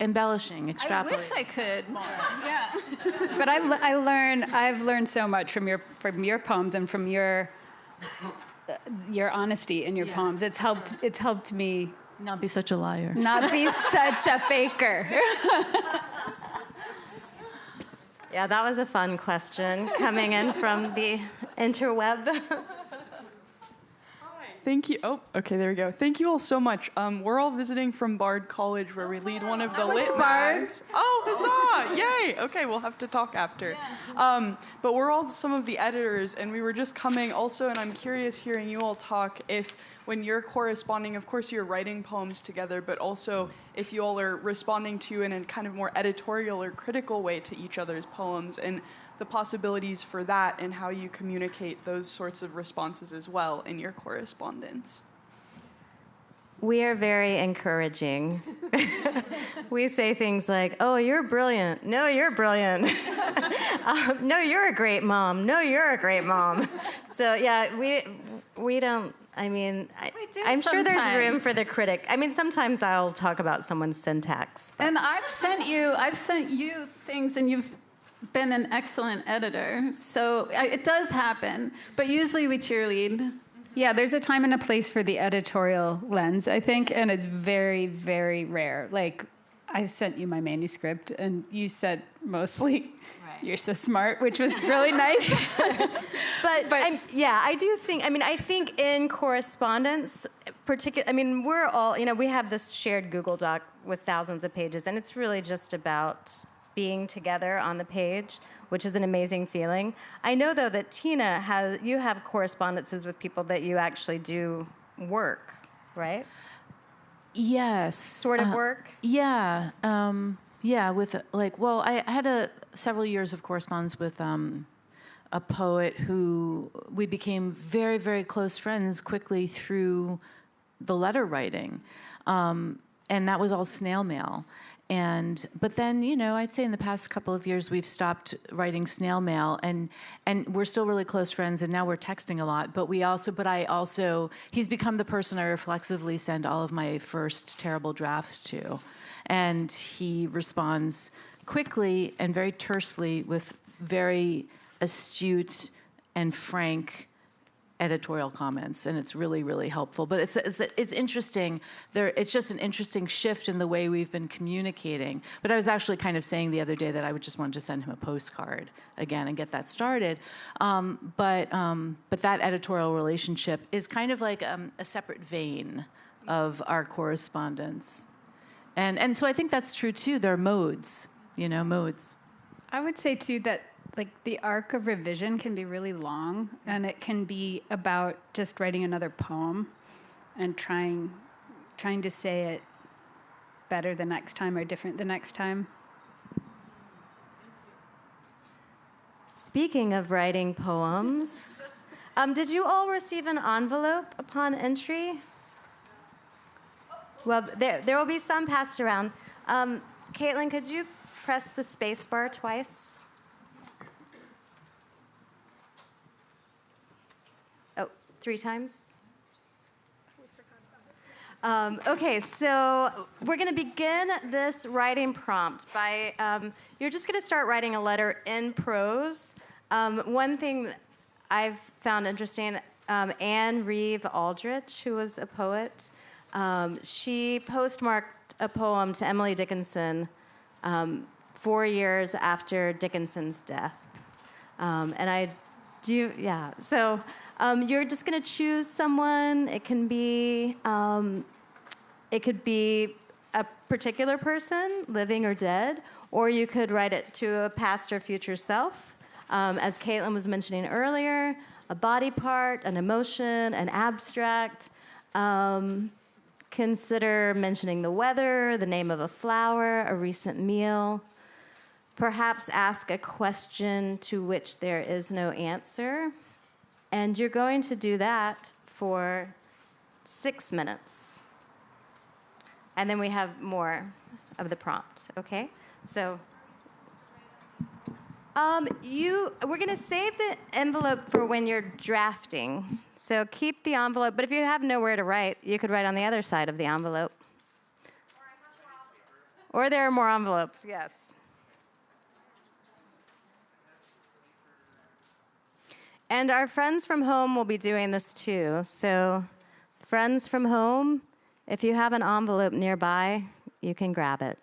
Speaker 4: embellishing, extrapolating.
Speaker 1: I wish I could more. Yeah.
Speaker 5: But I've learned so much from your poems and from your honesty in your poems. It's helped me
Speaker 4: not be such a liar.
Speaker 5: Not be such a faker.
Speaker 2: Yeah, that was a fun question coming in from the interweb.
Speaker 9: Thank you. Oh, okay, there we go. Thank you all so much. We're all visiting from Bard College, where we lead one of the lit mags. Oh, huzzah! Yay! Okay, we'll have to talk after. But we're all some of the editors, and we were just coming also, and I'm curious hearing you all talk if, when you're corresponding, of course you're writing poems together, but also if you all are responding to in a kind of more editorial or critical way to each other's poems, and the possibilities for that and how you communicate those sorts of responses as well in your correspondence.
Speaker 2: We are very encouraging. We say things like, "Oh, you're brilliant. No, you're brilliant. No, you're a great mom. No, you're a great mom." So yeah, we don't. I mean, I'm sure there's room for the critic. I mean, sometimes I'll talk about someone's syntax.
Speaker 1: And I've sent you things, and you've been an excellent editor. So it does happen, but usually we cheerlead.
Speaker 5: Yeah, there's a time and a place for the editorial lens, I think, and it's very, very rare. Like, I sent you my manuscript, and you said mostly, "You're so smart," which was really nice.
Speaker 2: But I do think, I think in correspondence, we're all, we have this shared Google Doc with thousands of pages, and it's really just about being together on the page, which is an amazing feeling. I know, though, that Tina, you have correspondences with people that you actually do work, right?
Speaker 4: Yes.
Speaker 2: Sort of work?
Speaker 4: Yeah. With, I had several years of correspondence with a poet who we became very, very close friends quickly through the letter writing. And that was all snail mail. But then, I'd say in the past couple of years, we've stopped writing snail mail, and we're still really close friends, and now we're texting a lot. But he's become the person I reflexively send all of my first terrible drafts to. And he responds quickly and very tersely with very astute and frank editorial comments, and it's really, really helpful. But it's interesting. It's just an interesting shift in the way we've been communicating. But I was actually kind of saying the other day that I would just want to send him a postcard again and get that started. But that editorial relationship is kind of like a separate vein of our correspondence. And so I think that's true too. There are modes, modes.
Speaker 5: I would say too that the arc of revision can be really long, and it can be about just writing another poem and trying to say it better the next time or different the next time.
Speaker 2: Speaking of writing poems, did you all receive an envelope upon entry? Well, there will be some passed around. Caitlin, could you press the space bar twice? Oh, 3 times? Okay, so we're going to begin this writing prompt by, you're just going to start writing a letter in prose. One thing I've found interesting, Anne Reeve Aldrich, who was a poet, She postmarked a poem to Emily Dickinson 4 years after Dickinson's death. And I do, yeah. So you're just going to choose someone. It could be a particular person, living or dead, or you could write it to a past or future self. As Caitlin was mentioning earlier, a body part, an emotion, an abstract. Consider mentioning the weather, the name of a flower, a recent meal. Perhaps ask a question to which there is no answer. And you're going to do that for 6 minutes. And then we have more of the prompt, okay? So we're going to save the envelope for when you're drafting. So keep the envelope, but if you have nowhere to write, you could write on the other side of the envelope. Or there are more envelopes, yes. And our friends from home will be doing this too. So friends from home, if you have an envelope nearby, you can grab it.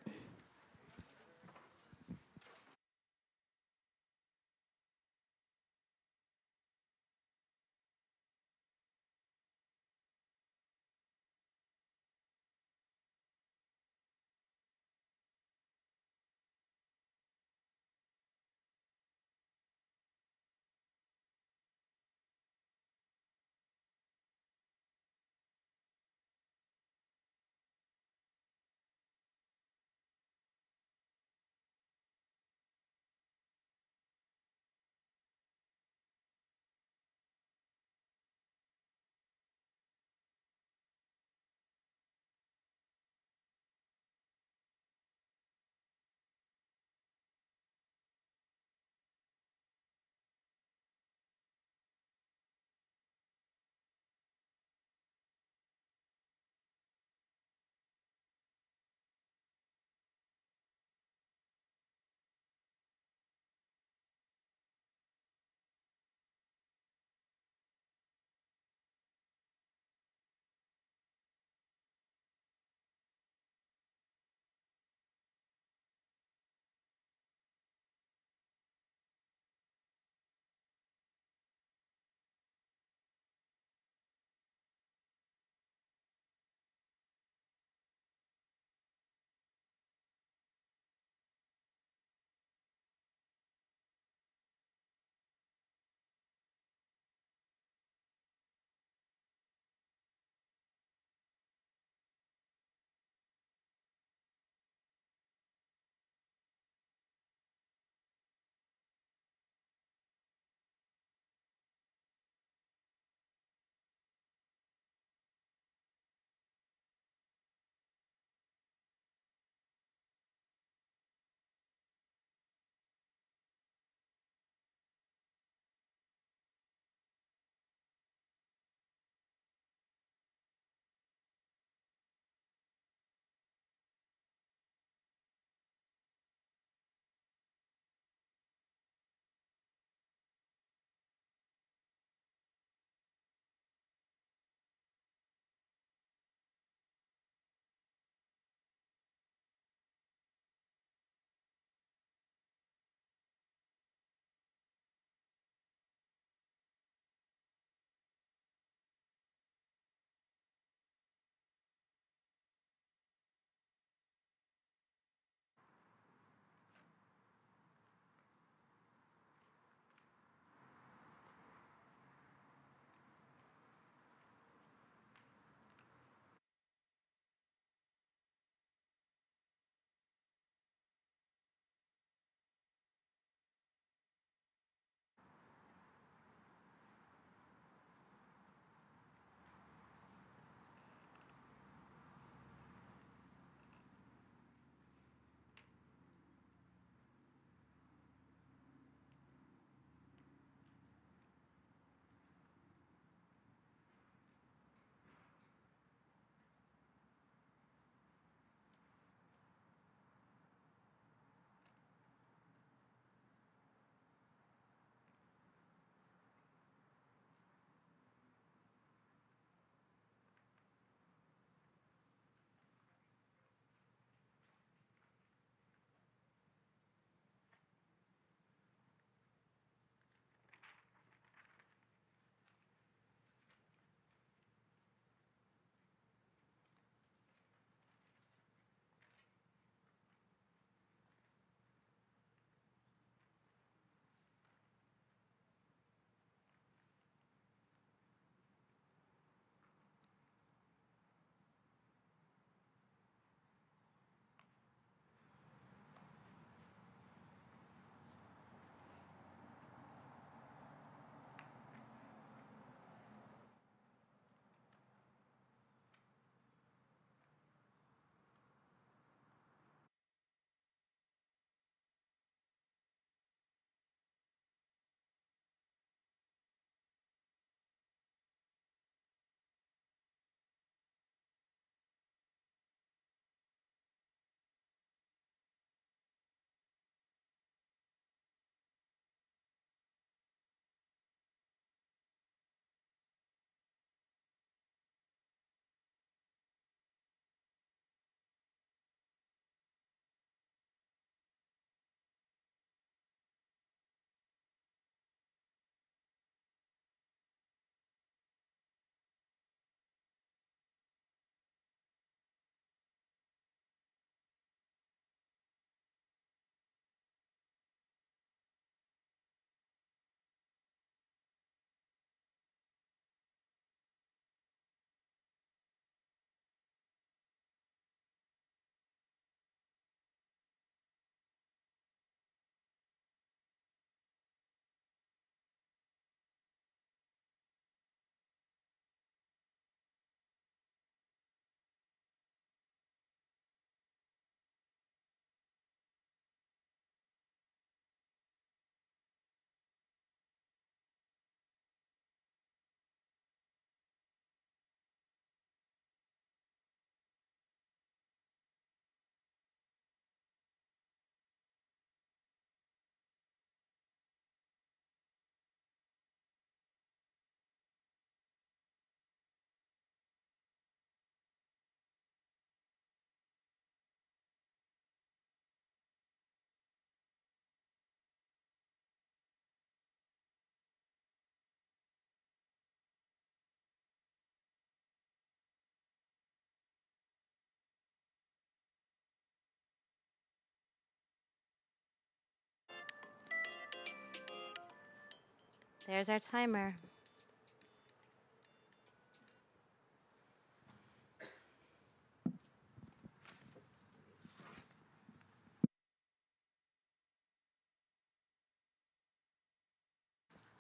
Speaker 2: There's our timer.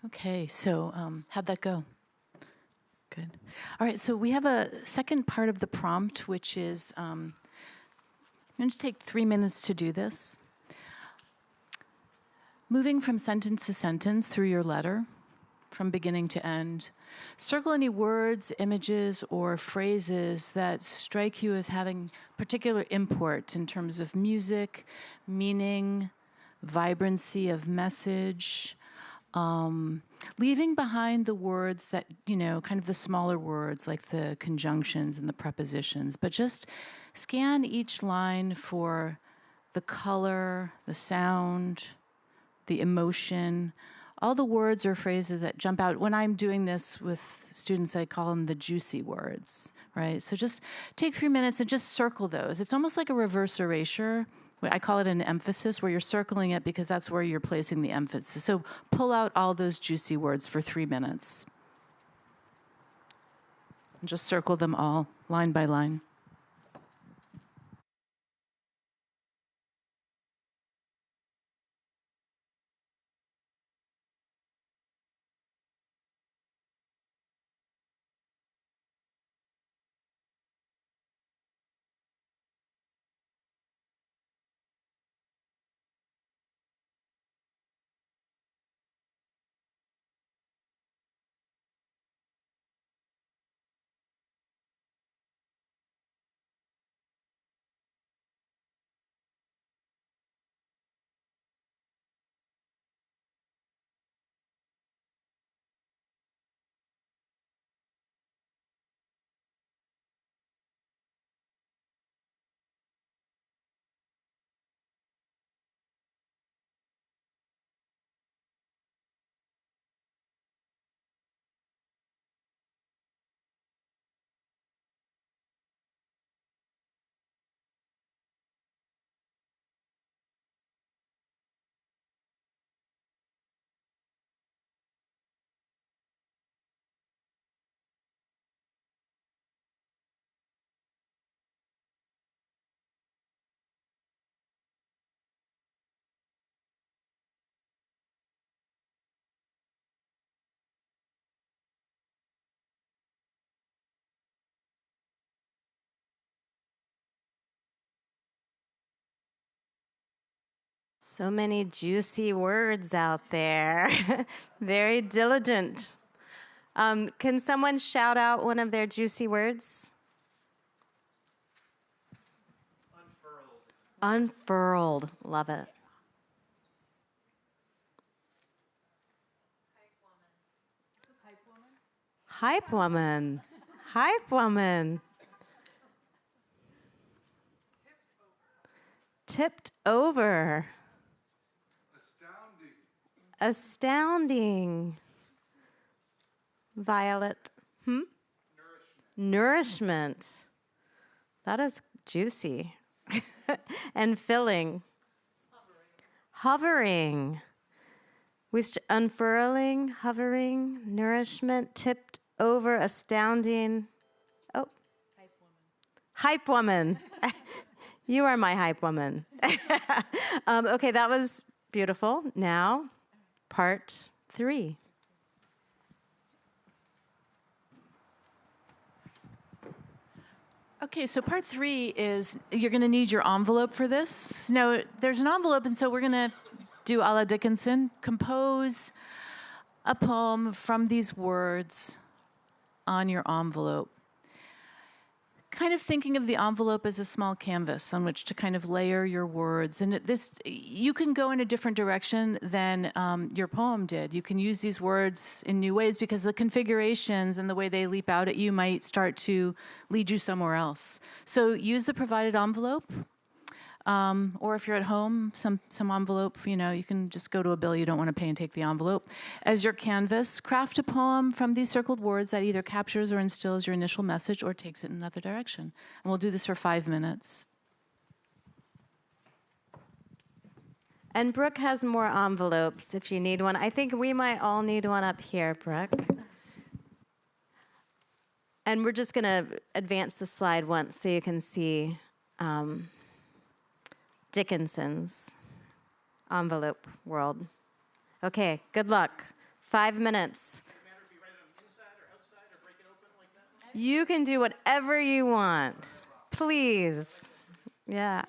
Speaker 4: Okay, so how'd that go? Good. All right, so we have a second part of the prompt, which is, I'm going to take 3 minutes to do this. Moving from sentence to sentence through your letter, from beginning to end, circle any words, images, or phrases that strike you as having particular import in terms of music, meaning, vibrancy of message, leaving behind the words that, kind of the smaller words like the conjunctions and the prepositions, but just scan each line for the color, the sound, the emotion, all the words or phrases that jump out. When I'm doing this with students, I call them the juicy words, right? So just take 3 minutes and just circle those. It's almost like a reverse erasure. I call it an emphasis, where you're circling it because that's where you're placing the emphasis. So pull out all those juicy words for 3 minutes. And just circle them all, line by line.
Speaker 2: So many juicy words out there. Very diligent. Can someone shout out one of their juicy words? Unfurled. Love it. Hype woman. Hype woman. Tipped over. Astounding. Violet. Nourishment. That is juicy. And filling. Hovering. Unfurling, hovering, nourishment, tipped over, astounding. Oh. Hype woman. You are my hype woman. Okay, that was beautiful. Now, part 3.
Speaker 4: Okay, so part 3 is you're going to need your envelope for this. Now, there's an envelope, and so we're going to do a la Dickinson, compose a poem from these words on your envelope. Kind of thinking of the envelope as a small canvas on which to kind of layer your words. And you can go in a different direction than your poem did. You can use these words in new ways because the configurations and the way they leap out at you might start to lead you somewhere else. So use the provided envelope. Or if you're at home, some envelope, you can just go to a bill you don't want to pay and take the envelope. As your canvas, craft a poem from these circled words that either captures or instills your initial message or takes it in another direction. And we'll do this for 5 minutes.
Speaker 2: And Brooke has more envelopes if you need one. I think we might all need one up here, Brooke. And we're just going to advance the slide once so you can see Dickinson's envelope world. Okay, good luck. 5 minutes. You can do whatever you want. Please. Yeah.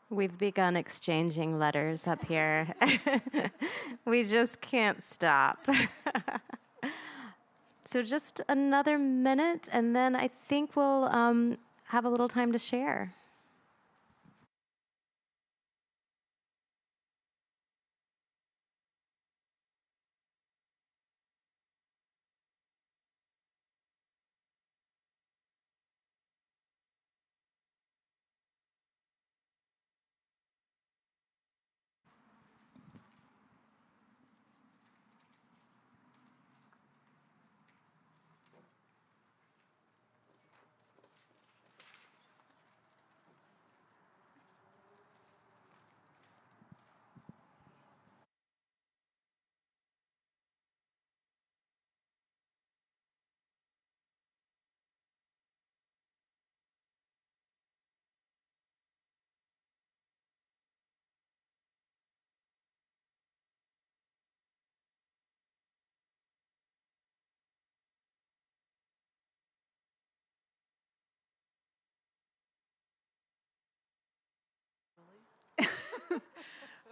Speaker 2: We've begun exchanging letters up here. We just can't stop. So just another minute, and then I think we'll have a little time to share.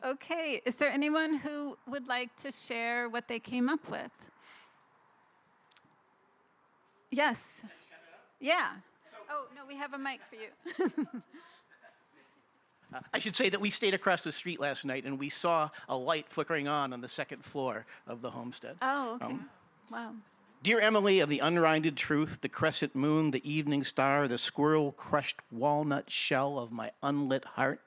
Speaker 1: Okay, is there anyone who would like to share what they came up with? Yes. Yeah. Oh, no, we have a mic for you.
Speaker 6: I should say that we stayed across the street last night and we saw a light flickering on the second floor of the homestead.
Speaker 1: Oh, okay. Wow.
Speaker 6: Dear Emily of the unrinded truth, the crescent moon, the evening star, the squirrel-crushed walnut shell of my unlit heart.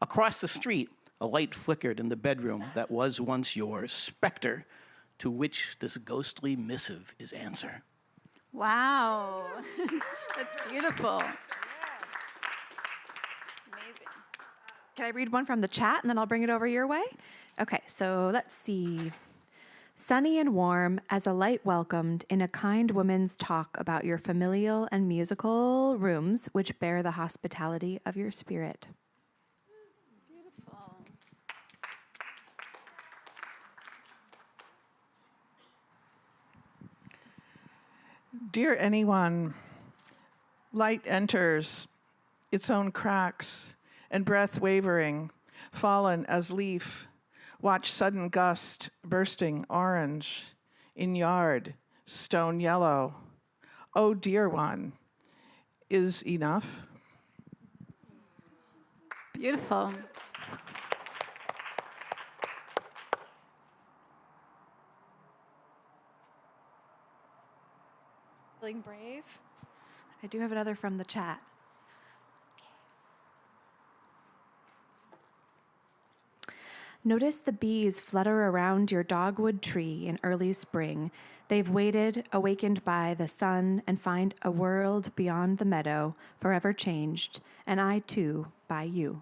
Speaker 6: Across the street, a light flickered in the bedroom that was once yours, specter to which this ghostly missive is answer.
Speaker 1: Wow. That's beautiful. Amazing.
Speaker 7: Can I read one from the chat and then I'll bring it over your way? Okay, so let's see. Sunny and warm as a light welcomed in a kind woman's talk about your familial and musical rooms, which bear the hospitality of your spirit.
Speaker 1: Beautiful.
Speaker 10: Dear anyone, light enters its own cracks and breath wavering, fallen as leaf. Watch sudden gust bursting orange, in yard, stone yellow. Oh, dear one, is enough?
Speaker 1: Beautiful.
Speaker 7: Feeling brave? I do have another from the chat. Notice the bees flutter around your dogwood tree in early spring. They've waited, awakened by the sun, and find a world beyond the meadow, forever changed, and I too, by you.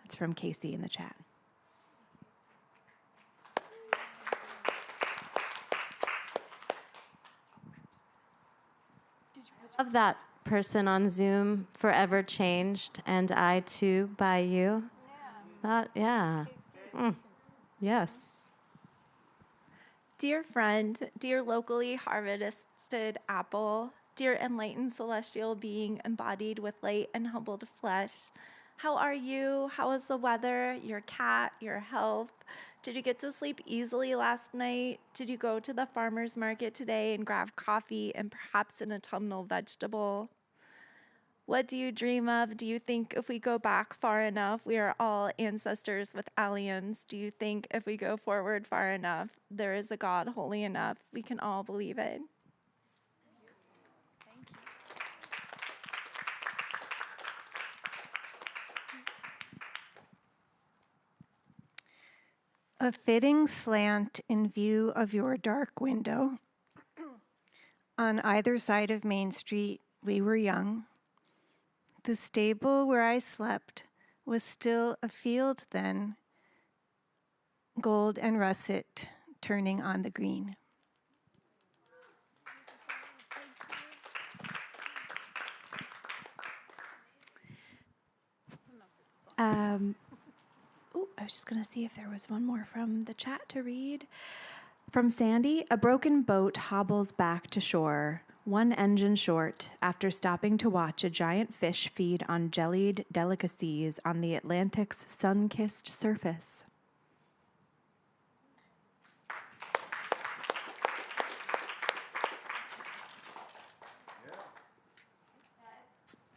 Speaker 7: That's from Casey in the chat.
Speaker 2: Love that person on Zoom, forever changed, and I too, by you. Yeah. Yes.
Speaker 11: Dear friend, dear locally harvested apple, dear enlightened celestial being embodied with light and humbled flesh, how are you? How is the weather, your cat, your health? Did you get to sleep easily last night? Did you go to the farmer's market today and grab coffee and perhaps an autumnal vegetable? What do you dream of? Do you think if we go back far enough, we are all ancestors with alliums? Do you think if we go forward far enough, there is a God holy enough, we can all believe it?
Speaker 12: A fitting slant in view of your dark window. On either side of Main Street, we were young. The stable where I slept was still a field then, gold and russet turning on the green.
Speaker 7: I was just going to see if there was one more from the chat to read. From Sandy, a broken boat hobbles back to shore, one engine short, after stopping to watch a giant fish feed on jellied delicacies on the Atlantic's sun-kissed surface.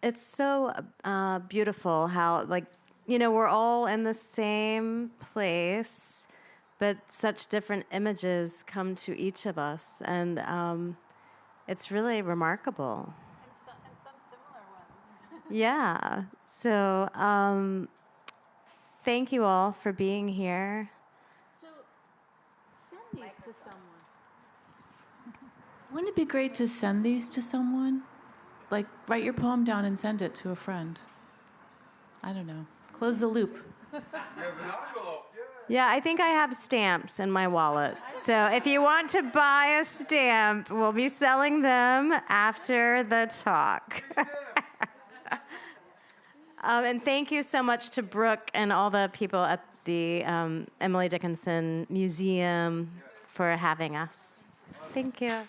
Speaker 2: It's so beautiful how, we're all in the same place, but such different images come to each of us, and it's really remarkable.
Speaker 1: And some similar ones.
Speaker 2: Yeah. So thank you all for being here.
Speaker 4: So send these to someone. Wouldn't it be great to send these to someone? Like, write your poem down and send it to a friend. I don't know. Close the loop.
Speaker 2: Yeah, I think I have stamps in my wallet. So if you want to buy a stamp, we'll be selling them after the talk. And thank you so much to Brooke and all the people at the Emily Dickinson Museum for having us. Thank you.